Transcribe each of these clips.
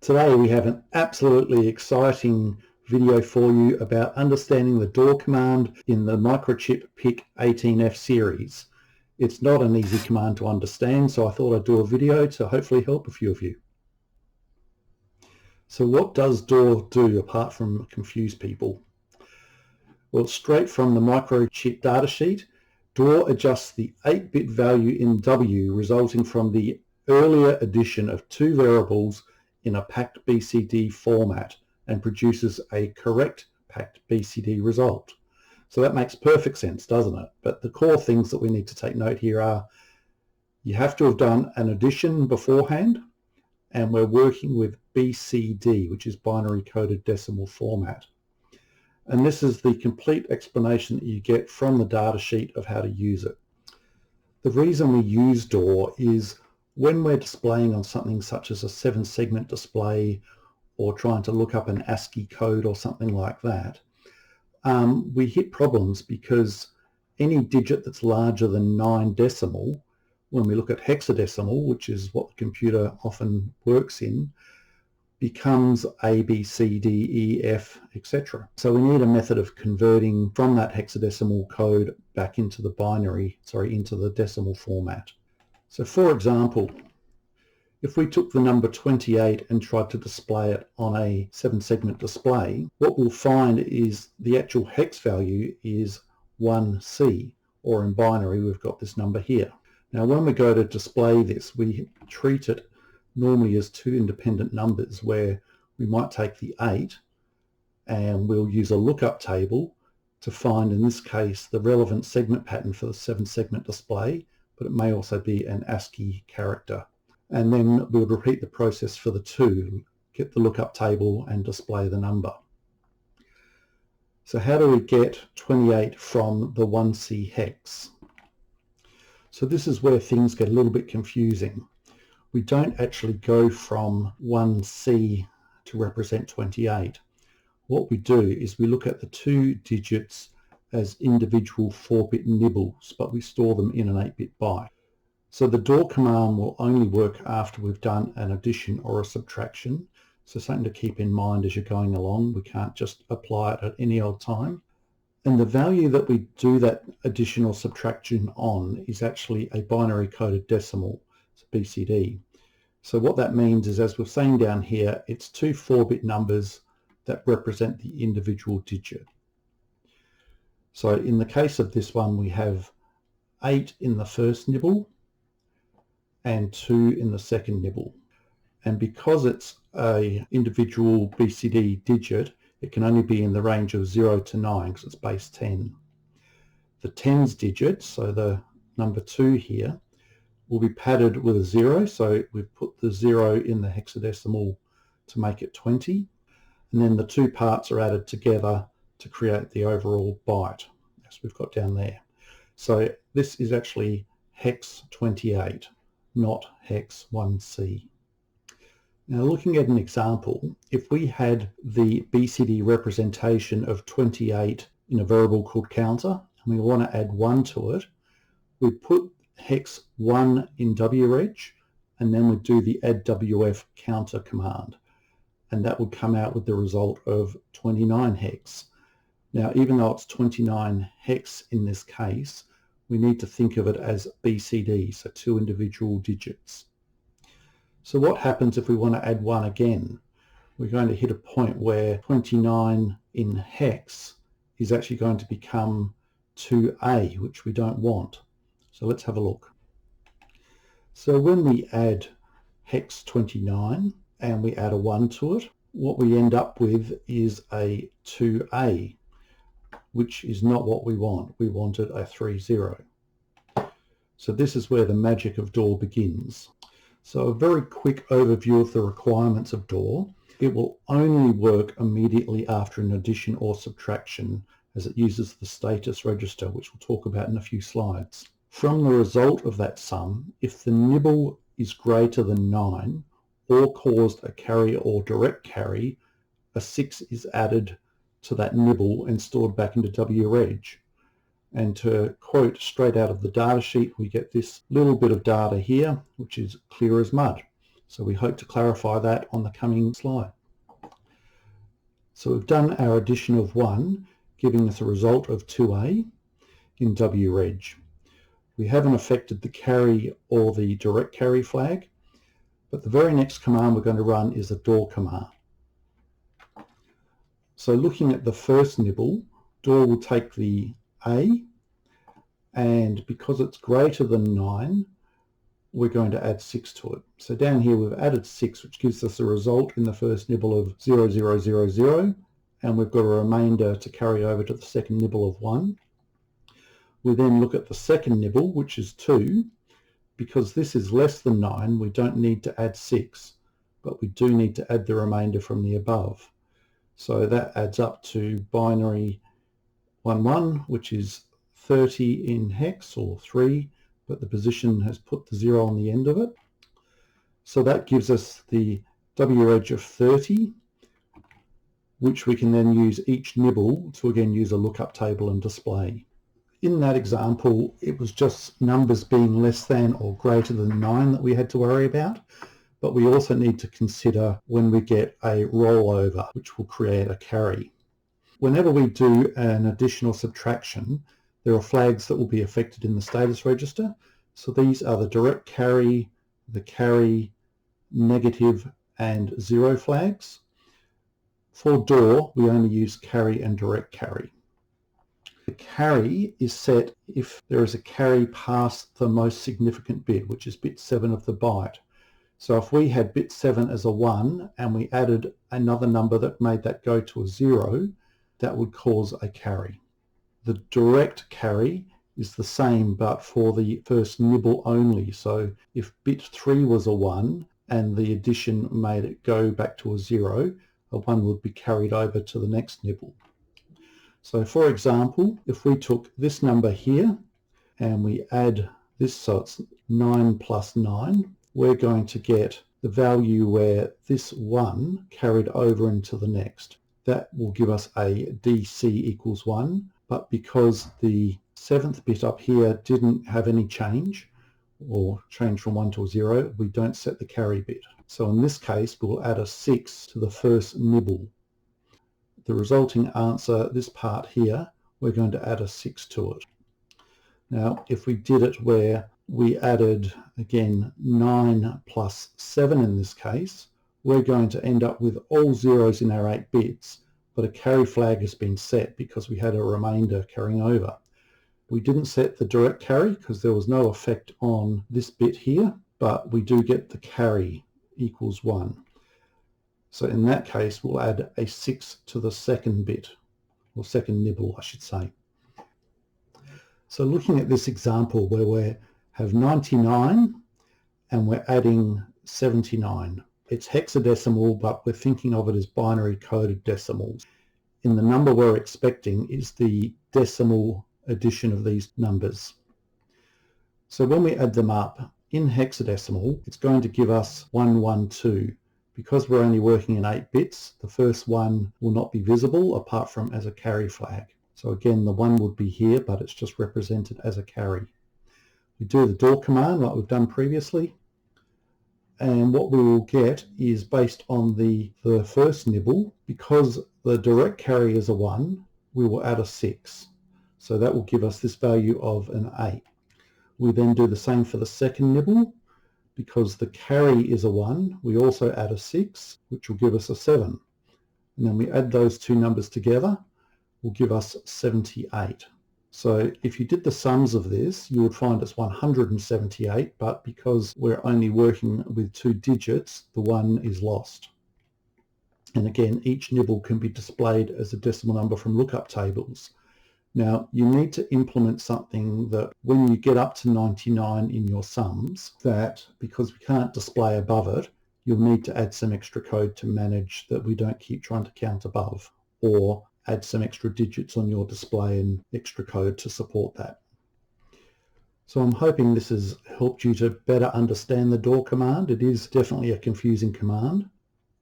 Today we have an absolutely exciting video for you about understanding the DAW command in the microchip PIC18F series. It's not an easy command to understand, so I thought I'd do a video to hopefully help a few of you. So what does DAW do apart from confuse people? Well, straight from the microchip datasheet, DAW adjusts the 8-bit value in W resulting from the earlier addition of two variables in a packed BCD format and produces a correct packed BCD result. So that makes perfect sense, doesn't it? But the core things that we need to take note here are you have to have done an addition beforehand, and we're working with BCD, which is binary coded decimal format. And this is the complete explanation that you get from the data sheet of how to use it. The reason we use DAW is when we're displaying on something such as a 7-segment display or trying to look up an ASCII code or something like that, we hit problems because any digit that's larger than 9 decimal, when we look at hexadecimal, which is what the computer often works in, becomes A, B, C, D, E, F, etc. So we need a method of converting from that hexadecimal code back into the decimal format. So for example, if we took the number 28 and tried to display it on a 7-segment display, what we'll find is the actual hex value is 1C, or in binary we've got this number here. Now when we go to display this, we treat it normally as two independent numbers, where we might take the 8 and we'll use a lookup table to find, in this case, the relevant segment pattern for the 7-segment display, but it may also be an ASCII character. And then we'll repeat the process for the 2, get the lookup table and display the number. So how do we get 28 from the 1C hex? So this is where things get a little bit confusing. We don't actually go from 1C to represent 28. What we do is we look at the 2 digits as individual 4-bit nibbles, but we store them in an 8-bit byte. So the DAW command will only work after we've done an addition or a subtraction. So something to keep in mind as you're going along. We can't just apply it at any old time. And the value that we do that addition or subtraction on is actually a binary coded decimal, it's BCD. So what that means is, as we're saying down here, it's 2 4-bit numbers that represent the individual digit. So in the case of this one, we have 8 in the first nibble and 2 in the second nibble. And because it's an individual BCD digit, it can only be in the range of 0 to 9 because it's base 10. The tens digits, so the number 2 here, will be padded with a 0. So we've put the 0 in the hexadecimal to make it 20. And then the 2 parts are added together to create the overall byte, as we've got down there. So this is actually hex 28, not hex 1C. Now looking at an example, if we had the BCD representation of 28 in a variable called counter, and we want to add 1 to it, we put hex 1 in WReg, and then we do the add WF counter command. And that would come out with the result of 29 hex. Now, even though it's 29 hex in this case, we need to think of it as BCD, so 2 individual digits. So what happens if we want to add 1 again? We're going to hit a point where 29 in hex is actually going to become 2A, which we don't want. So let's have a look. So when we add hex 29, and we add a 1 to it, what we end up with is a 2A, which is not what we want. We wanted a 30. So this is where the magic of DAW begins. So a very quick overview of the requirements of DAW. It will only work immediately after an addition or subtraction, as it uses the status register, which we'll talk about in a few slides. From the result of that sum, if the nibble is greater than 9, or caused a carry or direct carry, a 6 is added to that nibble and stored back into WReg. And to quote straight out of the data sheet, we get this little bit of data here, which is clear as mud. So we hope to clarify that on the coming slide. So we've done our addition of 1, giving us a result of 2A in WReg. We haven't affected the carry or the direct carry flag, but the very next command we're going to run is a DAW command. So looking at the first nibble, DAW will take the A, and because it's greater than 9, we're going to add 6 to it. So down here we've added 6, which gives us a result in the first nibble of 0, 0, 0, 0, and we've got a remainder to carry over to the second nibble of 1. We then look at the second nibble, which is 2. Because this is less than 9, we don't need to add 6, but we do need to add the remainder from the above. So that adds up to binary 11, which is 30 in hex, or 3, but the position has put the 0 on the end of it. So that gives us the WReg of 30, which we can then use each nibble to again use a lookup table and display. In that example, it was just numbers being less than or greater than 9 that we had to worry about, but we also need to consider when we get a rollover, which will create a carry. Whenever we do an additional subtraction, there are flags that will be affected in the status register. So these are the direct carry, the carry, negative, and 0 flags. For DAW, we only use carry and direct carry. The carry is set if there is a carry past the most significant bit, which is bit 7 of the byte. So if we had bit 7 as a 1 and we added another number that made that go to a 0, that would cause a carry. The direct carry is the same but for the first nibble only. So if bit 3 was a 1 and the addition made it go back to a 0, a 1 would be carried over to the next nibble. So for example, if we took this number here and we add this, so it's 9 plus 9, we're going to get the value where this 1 carried over into the next. That will give us a DC equals 1, but because the 7th bit up here didn't have any change, or change from 1 to a 0, we don't set the carry bit. So in this case, we'll add a 6 to the first nibble. The resulting answer, this part here, we're going to add a 6 to it. Now, if we did it where we added, again, 9 plus 7 in this case, we're going to end up with all zeros in our 8 bits, but a carry flag has been set because we had a remainder carrying over. We didn't set the direct carry because there was no effect on this bit here, but we do get the carry equals 1. So in that case, we'll add a 6 to the second bit, or second nibble, I should say. So looking at this example where we have 99 and we're adding 79. It's hexadecimal, but we're thinking of it as binary coded decimals. In the number we're expecting is the decimal addition of these numbers. So when we add them up in hexadecimal, it's going to give us 112. Because we're only working in 8 bits, the first one will not be visible apart from as a carry flag. So again, the 1 would be here, but it's just represented as a carry. We do the DAW command like we've done previously, and what we will get is based on the first nibble. Because the direct carry is a 1, we will add a 6. So that will give us this value of an 8. We then do the same for the second nibble. Because the carry is a 1, we also add a 6, which will give us a 7. And then we add those two numbers together, will give us 78. So if you did the sums of this, you would find it's 178, but because we're only working with 2 digits, the 1 is lost. And again, each nibble can be displayed as a decimal number from lookup tables. Now, you need to implement something that when you get up to 99 in your sums, that because we can't display above it, you'll need to add some extra code to manage that we don't keep trying to count above, or add some extra digits on your display and extra code to support that. So I'm hoping this has helped you to better understand the DAW command. It is definitely a confusing command.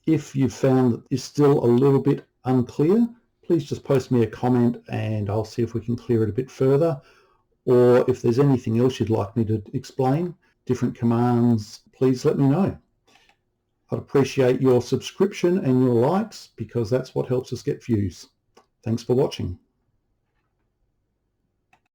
If you found that it's still a little bit unclear, please just post me a comment and I'll see if we can clear it a bit further. Or if there's anything else you'd like me to explain, different commands, please let me know. I'd appreciate your subscription and your likes because that's what helps us get views. Thanks for watching.